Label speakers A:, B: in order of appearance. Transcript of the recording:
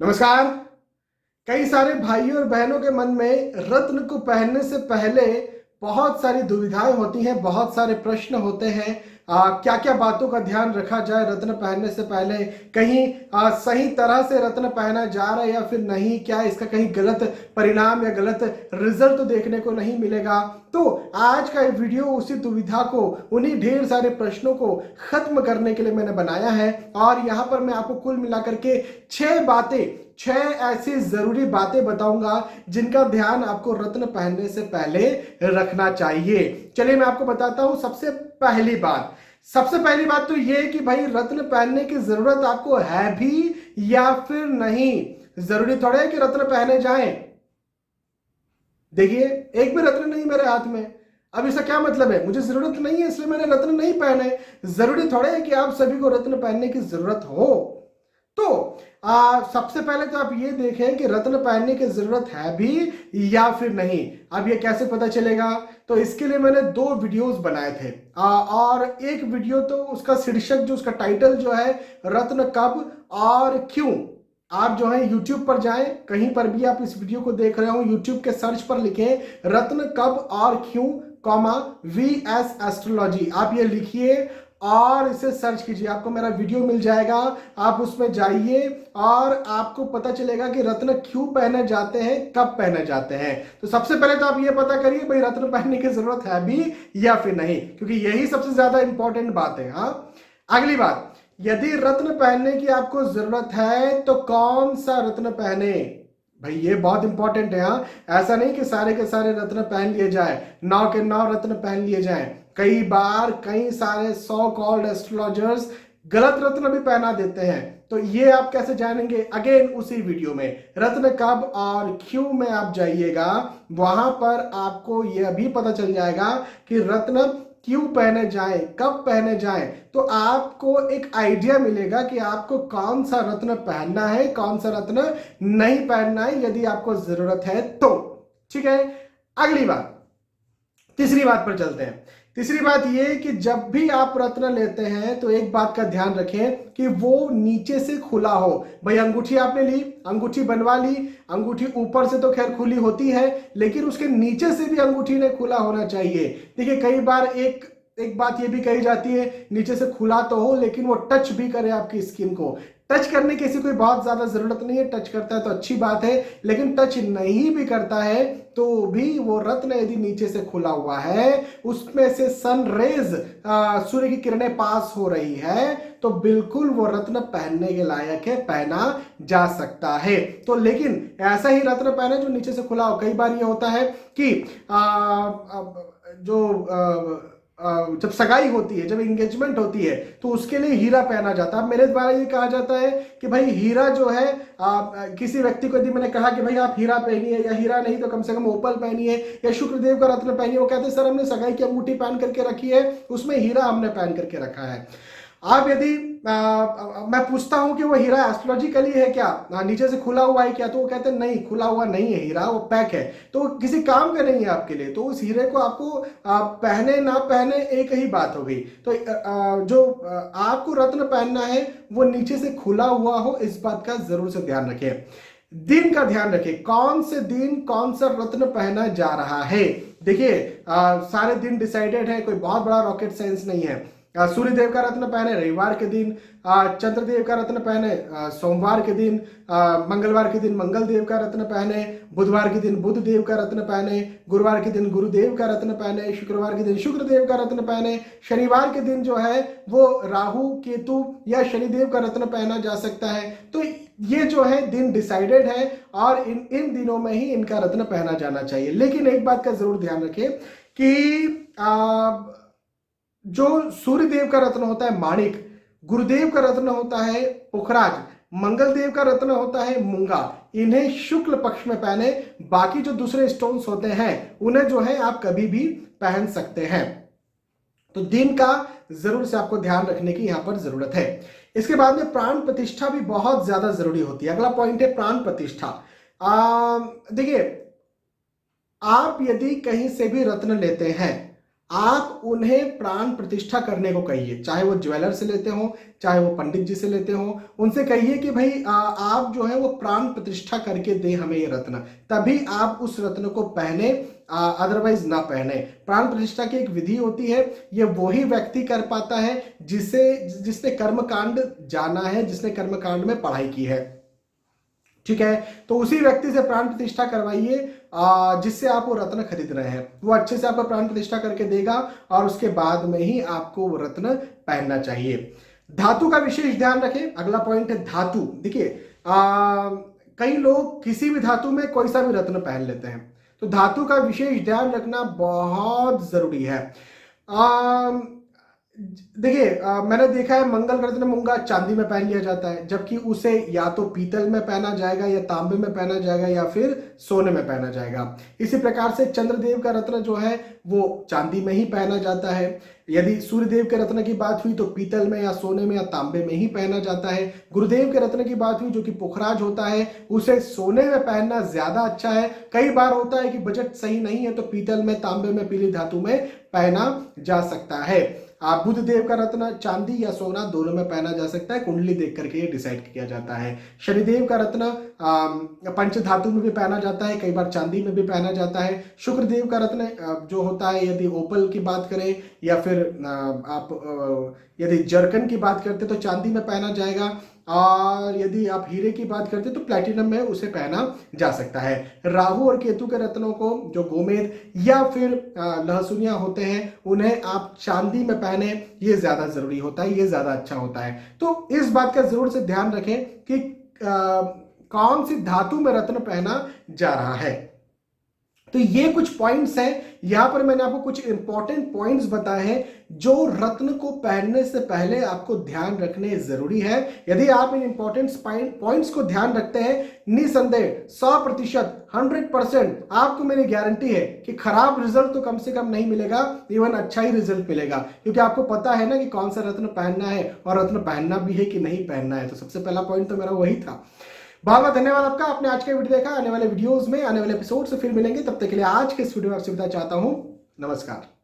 A: नमस्कार। कई सारे भाइयों और बहनों के मन में रत्न को पहनने से पहले बहुत सारी दुविधाएं होती हैं, बहुत सारे प्रश्न होते हैं। क्या क्या बातों का ध्यान रखा जाए रत्न पहनने से पहले, कहीं सही तरह से रत्न पहना जा रहा है या फिर नहीं, क्या इसका कहीं गलत परिणाम या गलत रिजल्ट तो देखने को नहीं मिलेगा। तो आज का ये वीडियो उसी दुविधा को, उन्हीं ढेर सारे प्रश्नों को खत्म करने के लिए मैंने बनाया है। और यहाँ पर मैं आपको कुल मिलाकर के 6 ऐसी जरूरी बातें बताऊंगा जिनका ध्यान आपको रत्न पहनने से पहले रखना चाहिए। चलिए मैं आपको बताता हूं। सबसे पहली बात तो यह कि भाई रत्न पहनने की जरूरत आपको है भी या फिर नहीं। जरूरी थोड़ा है कि रत्न पहने जाएं। देखिए, एक भी रत्न नहीं मेरे हाथ में, अब इसका क्या मतलब है? मुझे जरूरत नहीं है इसलिए मैंने रत्न नहीं पहने। जरूरी थोड़ा है कि आप सभी को रत्न पहनने की जरूरत हो। तो सबसे पहले तो आप ये देखें कि रत्न पहनने की जरूरत है भी या फिर नहीं। अब ये कैसे पता चलेगा? तो इसके लिए मैंने 2 वीडियोस बनाए थे। और एक वीडियो तो उसका शीर्षक, जो उसका टाइटल जो है, रत्न कब और क्यों। आप जो है YouTube पर जाएं, कहीं पर भी आप इस वीडियो को देख रहे हो, YouTube के सर्च पर लिखें रत्न कब और क्यों, VS एस्ट्रोलॉजी। आप ये लिखिए और इसे सर्च कीजिए, आपको मेरा वीडियो मिल जाएगा। आप उसमें जाइए और आपको पता चलेगा कि रत्न क्यों पहने जाते हैं, कब पहने जाते हैं। तो सबसे पहले तो आप ये पता करिए भाई रत्न पहनने की जरूरत है भी या फिर नहीं, क्योंकि यही सबसे ज्यादा इंपॉर्टेंट बात है। हाँ, अगली बात, यदि रत्न पहनने की आपको जरूरत है तो कौन सा रत्न पहने? भाई ये बहुत इंपॉर्टेंट है। हाँ, ऐसा नहीं कि सारे के सारे रत्न पहन लिए जाए, 9 के 9 रत्न पहन लिए जाएं। कई बार कई सारे सो कॉल्ड एस्ट्रोलॉजर्स गलत रत्न भी पहना देते हैं। तो ये आप कैसे जानेंगे? अगेन उसी वीडियो में रत्न कब और क्यों में आप जाइएगा, वहां पर आपको यह भी पता चल जाएगा कि रत्न क्यों पहने जाएं, कब पहने जाएं। तो आपको एक आइडिया मिलेगा कि आपको कौन सा रत्न पहनना है, कौन सा रत्न नहीं पहनना है, यदि आपको जरूरत है तो। ठीक है, अगली बात, तीसरी बात पर चलते हैं। तीसरी बात यह कि जब भी आप रत्न लेते हैं तो एक बात का ध्यान रखें कि वो नीचे से खुला हो। भाई अंगूठी आपने ली, अंगूठी बनवा ली, अंगूठी ऊपर से तो खैर खुली होती है, लेकिन उसके नीचे से भी अंगूठी ने खुला होना चाहिए। देखिए, कई बार एक बात ये भी कही जाती है, नीचे से खुला तो हो लेकिन वो टच भी करे आपकी स्किन को। टच करने की ऐसी कोई बहुत ज्यादा जरूरत नहीं है, टच करता है तो अच्छी बात है, लेकिन टच नहीं भी करता है तो भी वो रत्न यदि नीचे से खुला हुआ है, उसमें से सन रेज, सूर्य की किरणें पास हो रही है, तो बिल्कुल वो रत्न पहनने के लायक है, पहना जा सकता है। तो लेकिन ऐसा ही रत्न पहने जो नीचे से खुला हो। कई बार ये होता है कि जब सगाई होती है, जब एंगेजमेंट होती है, तो उसके लिए हीरा पहना जाता है। मेरे द्वारा ये कहा जाता है कि भाई हीरा जो है, किसी व्यक्ति को यदि मैंने कहा कि भाई आप हीरा पहनिए, या हीरा नहीं तो कम से कम ओपल पहनिए या शुक्रदेव का रत्न पहनिए, वो कहते हैं सर हमने सगाई की अंगूठी पहन करके रखी है, उसमें हीरा हमने पहन करके रखा है। आप यदि मैं पूछता हूं कि वो हीरा एस्ट्रोलॉजिकली है क्या, नीचे से खुला हुआ है क्या, तो वो कहते हैं नहीं, खुला हुआ नहीं है हीरा, वो पैक है, तो किसी काम का नहीं है आपके लिए। तो उस हीरे को आपको पहने ना पहने एक ही बात हो गई। तो जो आपको रत्न पहनना है वो नीचे से खुला हुआ हो, इस बात का जरूर से ध्यान रखें। दिन का ध्यान रखें, कौन से दिन कौन सा रत्न पहना जा रहा है। देखिए, सारे दिन डिसाइडेड है, कोई बहुत बड़ा रॉकेट साइंस नहीं है। सूर्य देव का रत्न पहने रविवार के दिन, चंद्रदेव का रत्न पहने सोमवार के दिन, मंगलवार के दिन मंगल देव का रत्न पहने, बुधवार के दिन बुध देव का रत्न पहने, गुरुवार के दिन गुरुदेव का रत्न पहने, शुक्रवार के दिन शुक्रदेव का रत्न पहने, शनिवार के दिन जो है वो राहु केतु या शनिदेव का रत्न पहना जा सकता है। तो ये जो है दिन डिसाइडेड है और इन दिनों में ही इनका रत्न पहना जाना चाहिए। लेकिन एक बात का जरूर ध्यान रखें कि जो सूर्य देव का रत्न होता है माणिक, गुरुदेव का रत्न होता है पुखराज, मंगल देव का रत्न होता है मूंगा, इन्हें शुक्ल पक्ष में पहने। बाकी जो दूसरे स्टोन्स होते हैं उन्हें जो है आप कभी भी पहन सकते हैं। तो दिन का जरूर से आपको ध्यान रखने की यहां पर जरूरत है। इसके बाद में प्राण प्रतिष्ठा भी बहुत ज्यादा जरूरी होती है। अगला पॉइंट है प्राण प्रतिष्ठा। देखिए, आप यदि कहीं से भी रत्न लेते हैं, आप उन्हें प्राण प्रतिष्ठा करने को कहिए, चाहे वो ज्वेलर से लेते हो, चाहे वो पंडित जी से लेते हो, उनसे कहिए कि भाई आप जो है वो प्राण प्रतिष्ठा करके दे हमें ये रत्न, तभी आप उस रत्न को पहने, अदरवाइज ना पहने। प्राण प्रतिष्ठा की एक विधि होती है, ये वही व्यक्ति कर पाता है जिसने कर्मकांड जाना है, जिसने कर्मकांड में पढ़ाई की है, ठीक है। तो उसी व्यक्ति से प्राण प्रतिष्ठा करवाइए जिससे आप वो रत्न खरीद रहे हैं, वो अच्छे से आपको प्राण प्रतिष्ठा करके देगा और उसके बाद में ही आपको वो रत्न पहनना चाहिए। धातु का विशेष ध्यान रखें। अगला पॉइंट है धातु। देखिए कई लोग किसी भी धातु में कोई सा भी रत्न पहन लेते हैं, तो धातु का विशेष ध्यान रखना बहुत जरूरी है। देखिए मैंने देखा है मंगल रत्न मूंगा चांदी में पहन लिया जाता है, जबकि उसे या तो पीतल में पहना जाएगा, या तांबे में पहना जाएगा, या फिर सोने में पहना जाएगा। इसी प्रकार से चंद्रदेव का रत्न जो है वो चांदी में ही पहना जाता है। यदि सूर्यदेव के रत्न की बात हुई तो पीतल में या सोने में या तांबे में ही पहना जाता है। गुरुदेव के रत्न की बात हुई जो कि पुखराज होता है, उसे सोने में पहनना ज्यादा अच्छा है। कई बार होता है कि बजट सही नहीं है तो पीतल में, तांबे में, पीली धातु में पहना जा सकता है। बुध देव का रत्न चांदी या सोना दोनों में पहना जा सकता है, कुंडली देख करके ये डिसाइड किया जाता है। शनिदेव का रत्न पंच धातु में भी पहना जाता है, कई बार चांदी में भी पहना जाता है। शुक्रदेव का रत्न जो होता है, यदि ओपल की बात करें या फिर आप यदि जर्कन की बात करते तो चांदी में पहना जाएगा, और यदि आप हीरे की बात करते तो प्लैटिनम में उसे पहना जा सकता है। राहु और केतु के रत्नों को, जो गोमेद या फिर लहसुनिया होते हैं, उन्हें आप चांदी में पहने, ये ज्यादा जरूरी होता है, ये ज्यादा अच्छा होता है। तो इस बात का जरूर से ध्यान रखें कि कौन सी धातु में रत्न पहना जा रहा है। तो ये कुछ पॉइंट्स हैं, यहां पर मैंने आपको कुछ इंपॉर्टेंट पॉइंट्स बताए हैं जो रत्न को पहनने से पहले आपको ध्यान रखने जरूरी है। यदि आप इन इंपॉर्टेंट पॉइंट्स को ध्यान रखते हैं, निसंदेह 100%, 100% आपको मेरी गारंटी है कि खराब रिजल्ट तो कम से कम नहीं मिलेगा, इवन अच्छा ही रिजल्ट मिलेगा, क्योंकि आपको पता है ना कि कौन सा रत्न पहनना है और रत्न पहनना भी है कि नहीं पहनना है। तो सबसे पहला पॉइंट तो मेरा वही था। बहुत बहुत धन्यवाद आपका, आपने आज का वीडियो देखा। आने वाले वीडियोस में, आने वाले एपिसोड से फिर मिलेंगे, तब तक के लिए आज के इस वीडियो में आपसे विदा चाहता हूं। नमस्कार।